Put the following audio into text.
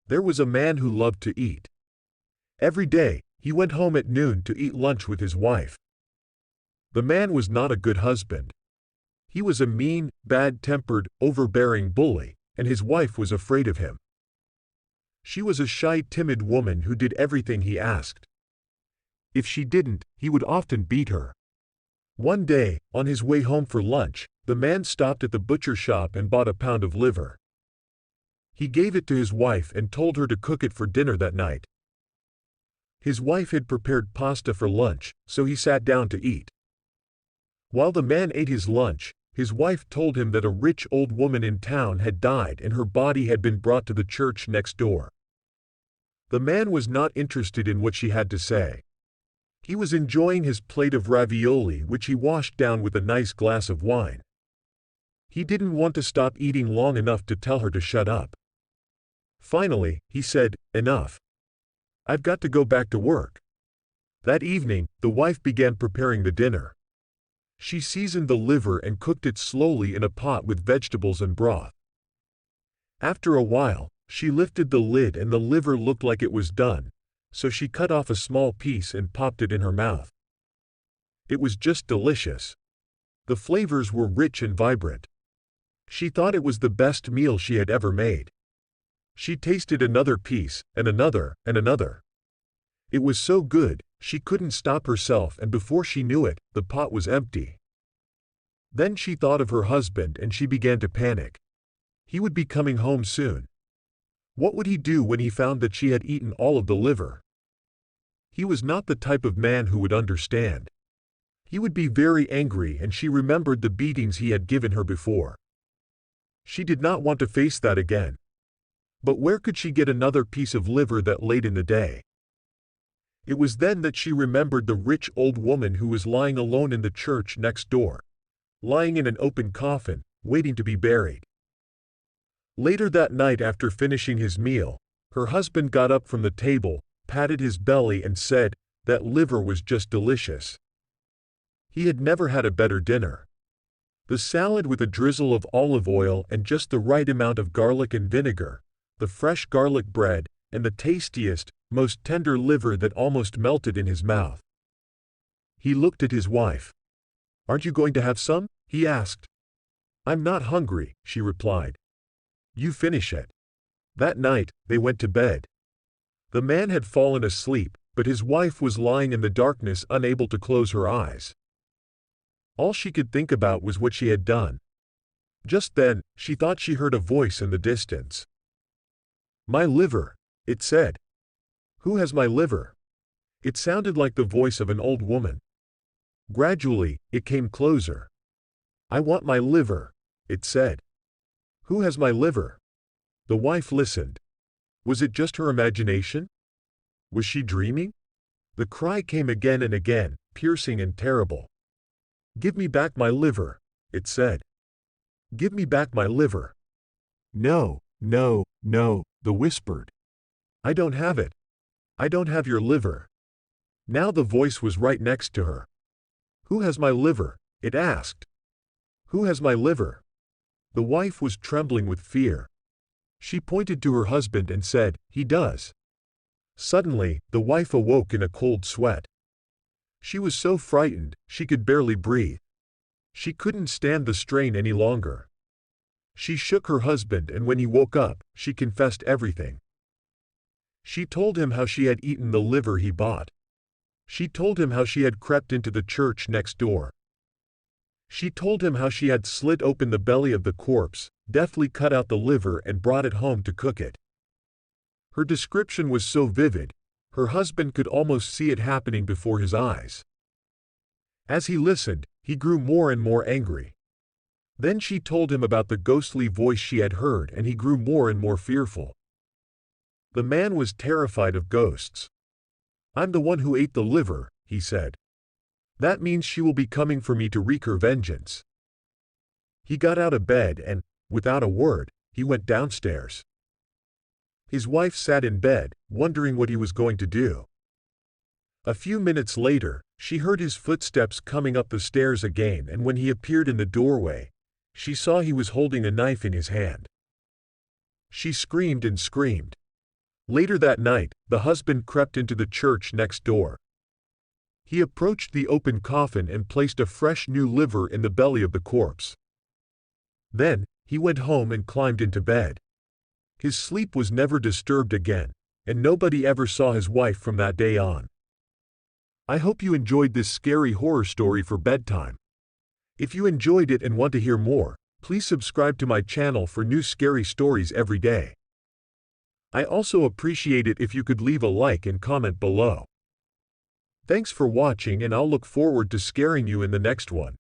There was a man who loved to eat. Every day, he went home at noon to eat lunch with his wife. The man was not a good husband. He was a mean, bad-tempered, overbearing bully, and his wife was afraid of him. She was a shy, timid woman who did everything he asked. If she didn't, he would often beat her. One day, on his way home for lunch, the man stopped at the butcher shop and bought a pound of liver. He gave it to his wife and told her to cook it for dinner that night. His wife had prepared pasta for lunch, so he sat down to eat. While the man ate his lunch, his wife told him that a rich old woman in town had died and her body had been brought to the church next door. The man was not interested in what she had to say. He was enjoying his plate of ravioli, which he washed down with a nice glass of wine. He didn't want to stop eating long enough to tell her to shut up. Finally, he said, "Enough. I've got to go back to work." That evening, the wife began preparing the dinner. She seasoned the liver and cooked it slowly in a pot with vegetables and broth. After a while, she lifted the lid and the liver looked like it was done, so she cut off a small piece and popped it in her mouth. It was just delicious. The flavors were rich and vibrant. She thought it was the best meal she had ever made. She tasted another piece, and another, and another. It was so good, she couldn't stop herself, and before she knew it, the pot was empty. Then she thought of her husband and she began to panic. He would be coming home soon. What would he do when he found that she had eaten all of the liver? He was not the type of man who would understand. He would be very angry, and she remembered the beatings he had given her before. She did not want to face that again. But where could she get another piece of liver that late in the day? It was then that she remembered the rich old woman who was lying alone in the church next door, lying in an open coffin, waiting to be buried. Later that night, after finishing his meal, her husband got up from the table, patted his belly and said, "That liver was just delicious." He had never had a better dinner. The salad with a drizzle of olive oil and just the right amount of garlic and vinegar, the fresh garlic bread, and the tastiest, most tender liver that almost melted in his mouth. He looked at his wife. "Aren't you going to have some?" he asked. "I'm not hungry," she replied. "You finish it." That night, they went to bed. The man had fallen asleep, but his wife was lying in the darkness, unable to close her eyes. All she could think about was what she had done. Just then, she thought she heard a voice in the distance. "My liver," it said. "Who has my liver?" It sounded like the voice of an old woman. Gradually, it came closer. "I want my liver," it said. "Who has my liver?" The wife listened. Was it just her imagination? Was she dreaming? The cry came again and again, piercing and terrible. "Give me back my liver," it said. "Give me back my liver." "No, no, no," the whispered. "I don't have it. I don't have your liver." Now the voice was right next to her. "Who has my liver?" it asked. "Who has my liver?" The wife was trembling with fear. She pointed to her husband and said, "He does." Suddenly, the wife awoke in a cold sweat. She was so frightened, she could barely breathe. She couldn't stand the strain any longer. She shook her husband, and when he woke up, she confessed everything. She told him how she had eaten the liver he bought. She told him how she had crept into the church next door. She told him how she had slit open the belly of the corpse, deftly cut out the liver and brought it home to cook it. Her description was so vivid, her husband could almost see it happening before his eyes. As he listened, he grew more and more angry. Then she told him about the ghostly voice she had heard, and he grew more and more fearful. The man was terrified of ghosts. "I'm the one who ate the liver," he said. "That means she will be coming for me to wreak her vengeance." He got out of bed and, without a word, he went downstairs. His wife sat in bed, wondering what he was going to do. A few minutes later, she heard his footsteps coming up the stairs again, and when he appeared in the doorway, she saw he was holding a knife in his hand. She screamed and screamed. Later that night, the husband crept into the church next door. He approached the open coffin and placed a fresh new liver in the belly of the corpse. Then, he went home and climbed into bed. His sleep was never disturbed again, and nobody ever saw his wife from that day on. I hope you enjoyed this scary horror story for bedtime. If you enjoyed it and want to hear more, please subscribe to my channel for new scary stories every day. I also appreciate it if you could leave a like and comment below. Thanks for watching, and I'll look forward to scaring you in the next one.